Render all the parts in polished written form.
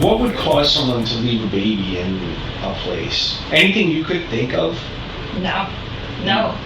What would cause someone to leave a baby in a place? Anything you could think of? No.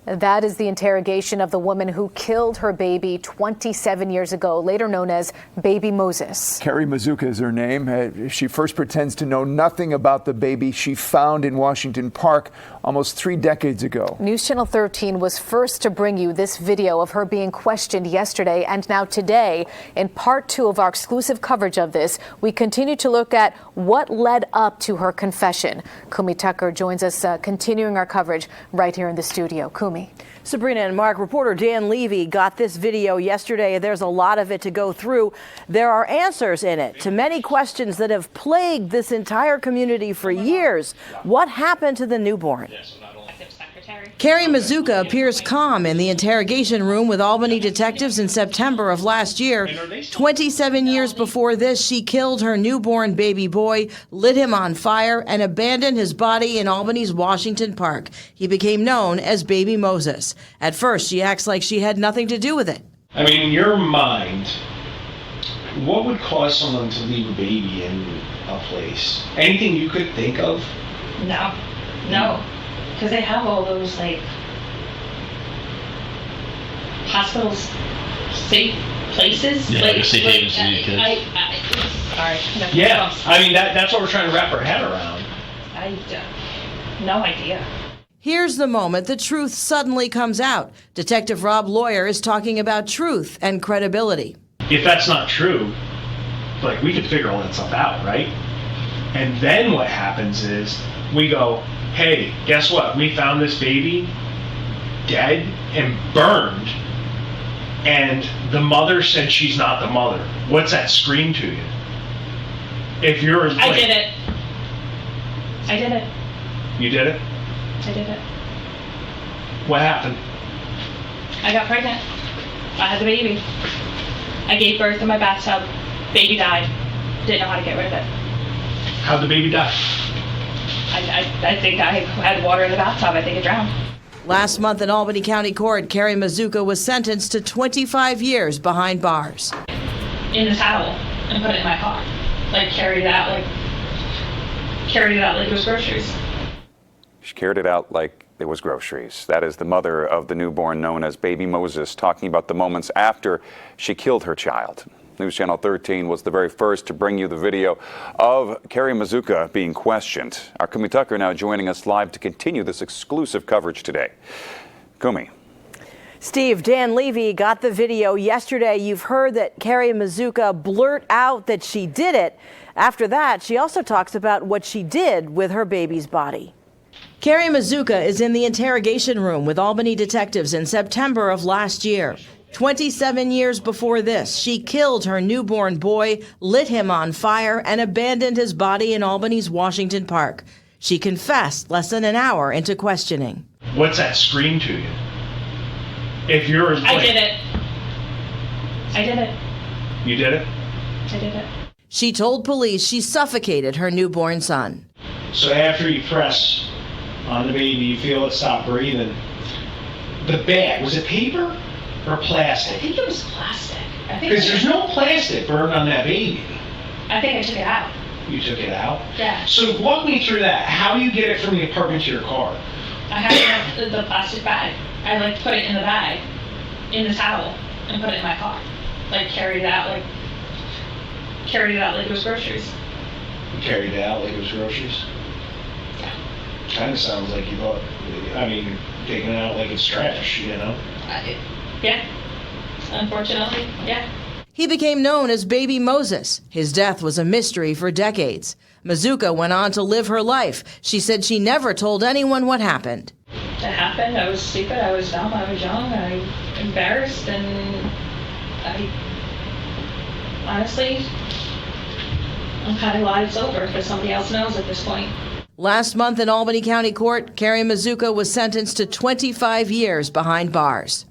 That is the interrogation of the woman who killed her baby 27 years ago, later known as Baby Moses. Keri Mazzuca is her name. She first pretends to know nothing about the baby she found in Washington Park almost 3 decades ago. NewsChannel 13 was first to bring you this video of her being questioned yesterday, and now today, in part 2 of our exclusive coverage of this, we continue to look at what led up to her confession. Kumi Tucker joins us, continuing our coverage right here in the studio. Kumi. Sabrina and Mark, reporter Dan Levy got this video yesterday. There's a lot of it to go through. There are answers in it to many questions that have plagued this entire community for years. What happened to the newborn? Keri Mazzuca appears calm in the interrogation room with Albany detectives in September of last year. 27 years before this, she killed her newborn baby boy, lit him on fire, and abandoned his body in Albany's Washington Park. He became known as Baby Moses. At first, she acts like she had nothing to do with it. I mean, in your mind, what would cause someone to leave a baby in a place? Anything you could think of? No. Because they have all those, like, hospitals, safe places. Yeah, like a safe haven to leave kids. Sorry. Yeah, I mean, that's what we're trying to wrap our head around. No idea. Here's the moment the truth suddenly comes out. Detective Rob Lawyer is talking about truth and credibility. If that's not true, like, we could figure all that stuff out, right? And then what happens is we go, hey, guess what? We found this baby dead and burned, and the mother said she's not the mother. What's that scream to you? If you're like, I did it. You did it? I did it. What happened? I got pregnant. I had the baby. I gave birth in my bathtub. Baby died. Didn't know how to get rid of it. How'd the baby die? I think I had water in the bathtub. I think it drowned. Last month in Albany County Court, Keri Mazzuca was sentenced to 25 years behind bars. In the towel and put it in my car. Like, carried it out like it was groceries. She carried it out like it was groceries. That is the mother of the newborn known as Baby Moses, talking about the moments after she killed her child. NewsChannel 13 was the very first to bring you the video of Keri Mazzuca being questioned. Our Kumi Tucker now joining us live to continue this exclusive coverage today. Kumi. Steve, Dan Levy got the video yesterday. You've heard that Keri Mazzuca blurt out that she did it. After that, she also talks about what she did with her baby's body. Keri Mazzuca is in the interrogation room with Albany detectives in September of last year. 27 years before this, she killed her newborn boy, lit him on fire, and abandoned his body in Albany's Washington Park. She confessed less than an hour into questioning. What's that scream to you? If you're like, I did it. You did it? I did it. She told police she suffocated her newborn son. So after you press on the baby, you feel it stop breathing. The bag, was it paper or plastic? I think it was plastic. Because there's no plastic burned on that baby. I think I took it out. You took it out? Yeah. So walk me through that. How do you get it from the apartment to your car? I had the plastic bag. I put it in the bag, in the towel, and put it in my car. Carried it out like it was groceries. You carried it out like it was groceries? Yeah. Kind of sounds like you thought, taking it out like it's trash, Yeah. Unfortunately, yeah. He became known as Baby Moses. His death was a mystery for decades. Mazzuca went on to live her life. She said she never told anyone what happened. It happened. I was stupid. I was dumb. I was young. I was embarrassed. And honestly, I'm kind of glad it's over because somebody else knows at this point. Last month in Albany County Court, Keri Mazzuca was sentenced to 25 years behind bars.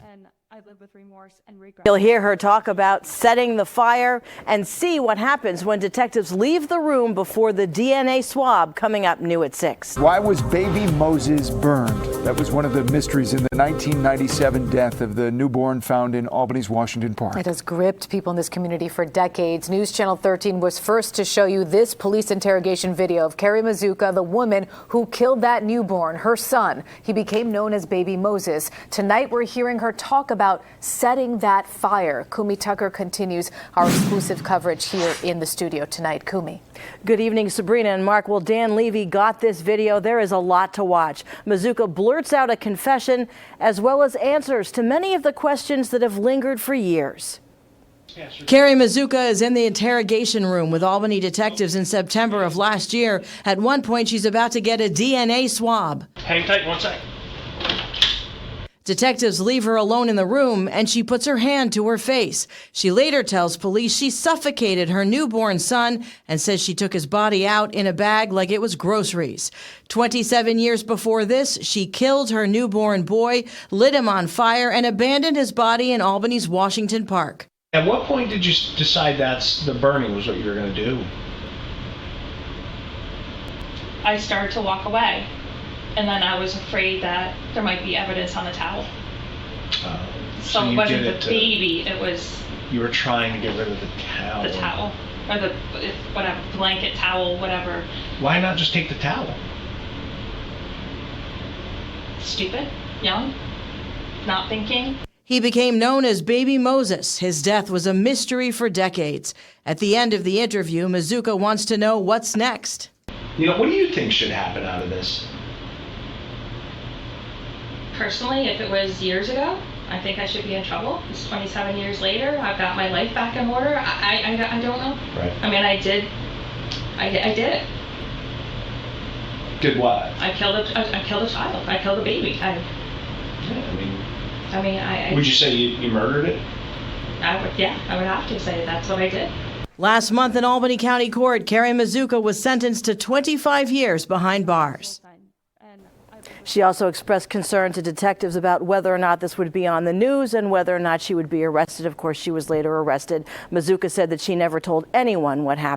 You'll hear her talk about setting the fire and see what happens when detectives leave the room before the DNA swab coming up new at 6. Why was Baby Moses burned? That was one of the mysteries in the 1997 death of the newborn found in Albany's Washington Park. It has gripped people in this community for decades. News Channel 13 was first to show you this police interrogation video of Keri Mazzuca, the woman who killed that newborn, her son. He became known as Baby Moses. Tonight, we're hearing her talk about setting that fire. Kumi Tucker continues our exclusive coverage here in the studio tonight. Kumi. Good evening, Sabrina and Mark. Well, Dan Levy got this video. There is a lot to watch. Mazzuca blurts out a confession as well as answers to many of the questions that have lingered for years. Keri Mazzuca is in the interrogation room with Albany detectives in September of last year. At one point, she's about to get a DNA swab. Hang tight 1 sec. Detectives leave her alone in the room, and she puts her hand to her face. She later tells police she suffocated her newborn son and says she took his body out in a bag like it was groceries. 27 years before this, she killed her newborn boy, lit him on fire, and abandoned his body in Albany's Washington Park. At what point did you decide that's the burning was what you were going to do? I started to walk away. And then I was afraid that there might be evidence on the towel. So it you wasn't did the baby, it was You were trying to get rid of the towel. the towel. Or the, whatever, blanket, towel, whatever. Why not just take the towel? Stupid, young, not thinking. He became known as Baby Moses. His death was a mystery for decades. At the end of the interview, Mazzuca wants to know what's next. You know, what do you think should happen out of this? Personally, if it was years ago, I think I should be in trouble. It's 27 years later. I've got my life back in order. I don't know. Right. I mean, I did it. Did what? I killed a child. I killed a baby. Yeah, would you say you murdered it? I would have to say that's what I did. Last month in Albany County Court, Keri Mazzuca was sentenced to 25 years behind bars. She also expressed concern to detectives about whether or not this would be on the news and whether or not she would be arrested. Of course, she was later arrested. Mazzuca said that she never told anyone what happened.